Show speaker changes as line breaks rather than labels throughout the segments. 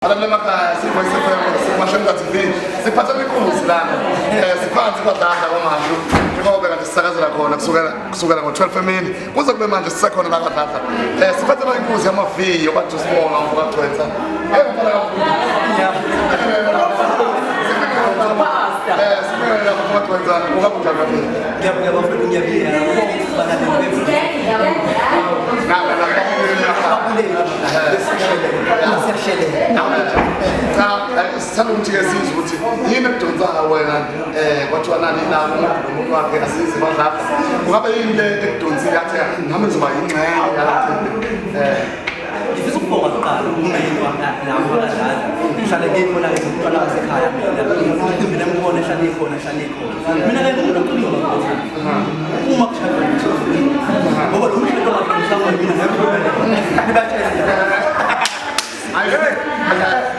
Adam emakhaya simashenga TV siphatha imikhosi lana siphansi kwadlala kwamashu njengoba kade sisakazela khona kusukela ngo-12 emini kuze kube manje sisekhona la kadlala siphatha imikhosi yamaviyo kade sibonga ngokugcwetha sithanda ukuthi ke sizwe ukuthi yini ekudonsayo wena kwathiwa nani nabo umuntu wakhe asize badlala kungabe yini le ekudonsile athi nami ngizoba yingxenye yalapho
ngifisa ukubonga kuqala umndeni wami nabo badlala ngihlale ngiyibona ngizoqala ngasekhaya mina ngibona ehlale ikhona mina ke ngikukhuluma uma kushaya ngoba lo mshado wakhe mhlawumbe mina ngibatshela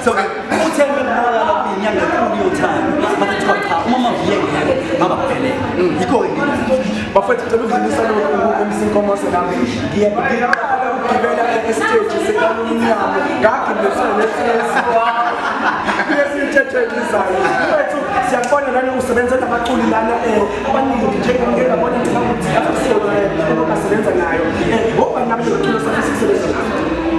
so uthenga ukubonakala kwinyanga enkulu yothando bathiwa cha uma maviyengeke ngabaphelele yikho
bafethu cela ukudlulisa lokhu umsinkomo senami ngiyabela estage sekalumnyama ngakho nesiyethethelisayo wethu siyabona nani usebenza nabaculi lana abaningi njengengeke ngabona ukuthi abasebenza nayo ngoba nami lo sasebenza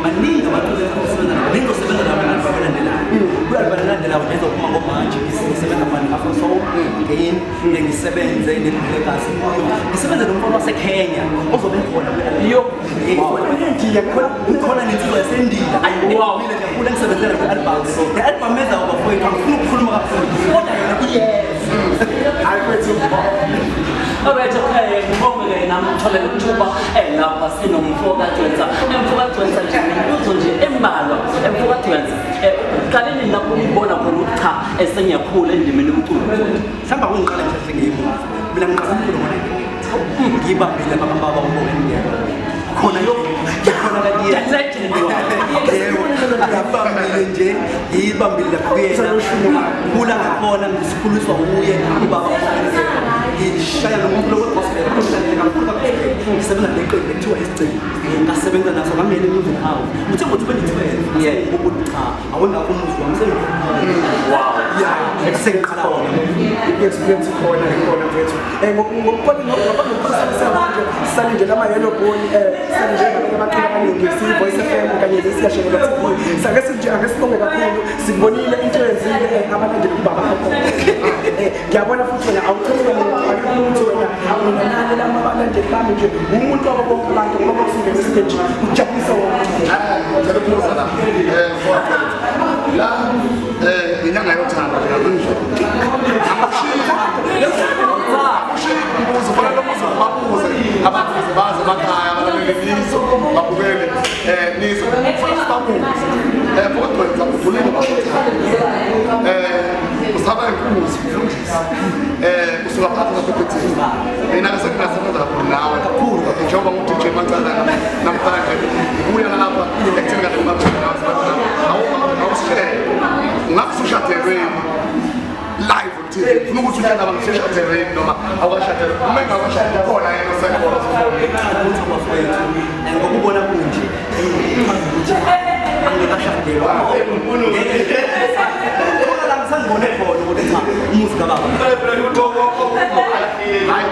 maningi abaculi abasebenza maningi osebenza nabo abalandelayo kuyabalandelayo njengo kuma ngomanje ngisebenza manje afro soul again ngisebenze neBlackas ngisebenza nomfana waseKenya ozobe khona yo khona nensizwa yaseNdiya wow ngiyakula ngisebenzela ku-album le-album eza uba mfowethu angifuna ukukhuluma kakhulu kodwa yona yes
ayifethu
alright okay ngibonge nami ngitholela ithuba lapha sinomfoka Dwenza emfoka Dwenza nje imibuzo nje embalwa emfoka Dwenza qaleni lapho ngibona khona ukuthi cha esengiyakhula endimeni yomculo
hlamba kungiqala nje ngiyibuza mina ngiqala umculo ngona ngibambile baba ubonge ngiyena khona yo khona kadiye legend ngibambile nje ngibambile kuyena kula ngakhona ngisikhuliswa uye ubaba ngishaya nomuntu lokugospel ngisebenza neqembu ekuthiwa isicelo ngasebenza naso ngangena emuzi hawo uthe ngo 2012 ukuthi cha awona umuzi wami
wow
yeah esengiqala wona
i-experience khona mfethu ngokubona ngokukhosana sale nje lama yellow bone sale nje ngabanye abaculi abaningi si-Voice FM kanye nesiyashekela TV sake sinje ake sibonge kakhulu sikubonile into yenzile abalandeli ubaba ngiyabona futhi wena awuthemba ukuthi wena awunanani lama abalandeli bami nje umuntu wabo bonke abantu ngoba kusingena stage ujabulisa wonke
ngicela ukubuza la inyanga yothando ngamanje ababuze baze emakhaya abalaleli nizo babukele nizo first babuze Dwenza udulile usaba inkuzi ufundisa usuka phakathi kwaphethe mina ngisebenza kakhulu nawe kakhulu njengoba ngu-DJ Macala namhlanje ngibuya lapha ekutheni kade awusishele ngakusishadelweni live on TV ufuna ukuthi utyala bangisishadelweni noma awukashadelwe uma engakashadeli khona yena osekhona
ngokubona kunje angikashadelwa khona la ngisangibone khona ukuthi cha umuzi kababa
hayi